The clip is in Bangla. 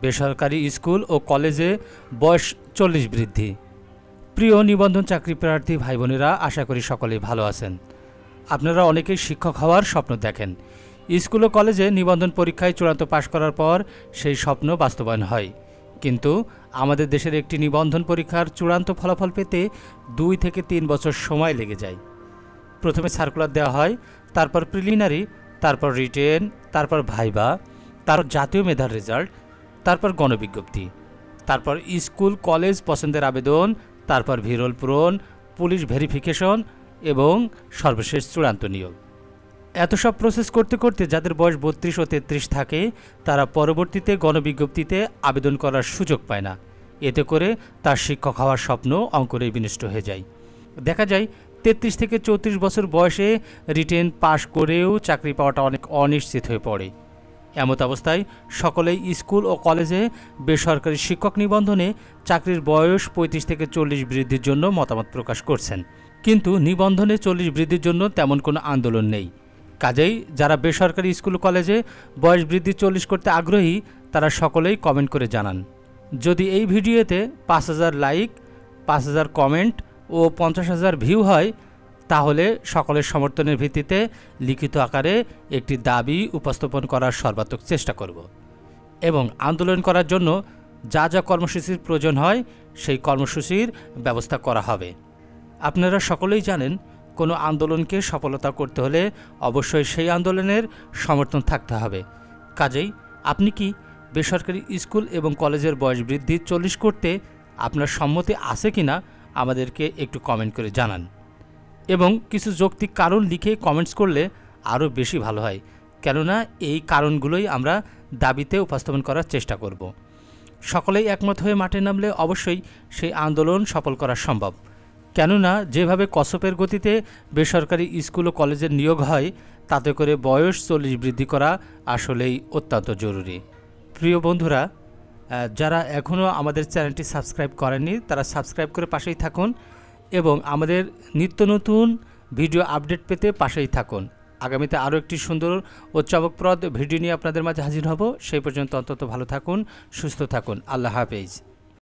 বেসরকারি স্কুল ও কলেজে বয়স 40 বৃদ্ধি। প্রিয় নিবন্ধন চাকরি প্রার্থী ভাই বোনেরা, আশা করি সকলেই ভালো আছেন। আপনারা অনেকেই শিক্ষক হওয়ার স্বপ্ন দেখেন। স্কুল ও কলেজে নিবন্ধন পরীক্ষায় চূড়ান্ত পাশ করার পর সেই স্বপ্ন বাস্তবায়ন হয়। কিন্তু আমাদের দেশের একটি নিবন্ধন পরীক্ষার চূড়ান্ত ফলাফল পেতে 2 থেকে 3 বছর সময় লেগে যায়। প্রথমে সার্কুলার দেওয়া হয়, তারপর প্রিলিমিনারি, তারপর রিটেন, তারপর ভাইবা, তারপর জাতীয় মেধার রেজাল্ট, তারপর গণবিজ্ঞপ্তি, তারপর স্কুল কলেজ পছন্দের আবেদন, তারপর ভিরল পূরণ, পুলিশ ভেরিফিকেশন এবং সর্বশেষ চূড়ান্ত নিয়োগ। এত সব প্রসেস করতে করতে যাদের বয়স 32 ও 33 থাকে তারা পরবর্তীতে গণবিজ্ঞপ্তিতে আবেদন করার সুযোগ পায় না। এতে করে তার শিক্ষক হওয়ার স্বপ্ন অঙ্কুরেই বিনষ্ট হয়ে যায়। দেখা যায় 33 থেকে 34 বছর বয়সে রিটেন পাশ করেও চাকরি পাওয়াটা অনেক অনিশ্চিত হয়ে পড়ে। এমত অবস্থায় সকলেই স্কুল ও কলেজে বেসরকারি শিক্ষক নিবন্ধনে চাকরির বয়স 35 থেকে 40 বৃদ্ধির জন্য মতামত প্রকাশ করছেন। কিন্তু নিবন্ধনে 40 বৃদ্ধির জন্য তেমন কোনো আন্দোলন নেই। কাজেই যারা বেসরকারি স্কুল কলেজে বয়স বৃদ্ধি 40 করতে আগ্রহী তারা সকলেই কমেন্ট করে জানান। যদি এই ভিডিওতে 5000 লাইক, 5000 কমেন্ট ও 50,000 ভিউ হয় তাহলে সকলের সমর্থনের ভিত্তিতে লিখিত আকারে একটি দাবি উপস্থাপন করার সর্বাত্মক চেষ্টা করব এবং আন্দোলন করার জন্য যা যা কর্মসূচির প্রয়োজন হয় সেই কর্মসূচির ব্যবস্থা করা হবে। আপনারা সকলেই জানেন, কোনো আন্দোলনকে সফলতা করতে হলে অবশ্যই সেই আন্দোলনের সমর্থন থাকতে হবে। কাজেই আপনি কি বেসরকারি স্কুল এবং কলেজের বয়স বৃদ্ধি 40 করতে আপনার সম্মতি আছে কিনা আমাদেরকে একটু কমেন্ট করে জানান এবং কিছু যৌক্তিক কারণ লিখে কমেন্টস করলে আরও বেশি ভালো হয়, কেননা এই কারণগুলোই আমরা দাবিতে উপস্থাপন করার চেষ্টা করব। সকলেই একমত হয়ে মাঠে নামলে অবশ্যই সেই আন্দোলন সফল করা সম্ভব, কেননা যেভাবে কসপের গতিতে বেসরকারি স্কুল ও কলেজের নিয়োগ হয় তাতে করে বয়স 40 বৃদ্ধি করা আসলেই অত্যন্ত জরুরি। প্রিয় বন্ধুরা, যারা এখনও আমাদের চ্যানেলটি সাবস্ক্রাইব করেননি তারা সাবস্ক্রাইব করে পাশেই থাকুন এবং আমাদের নিত্য নতুন ভিডিও আপডেট পেতে পাশেই থাকুন। আগামীতে আরও একটি সুন্দর ও চমকপ্রদ ভিডিও নিয়ে আপনাদের মাঝে হাজির হব। সেই পর্যন্ত অন্তত ভালো থাকুন, সুস্থ থাকুন। আল্লাহ হাফেজ।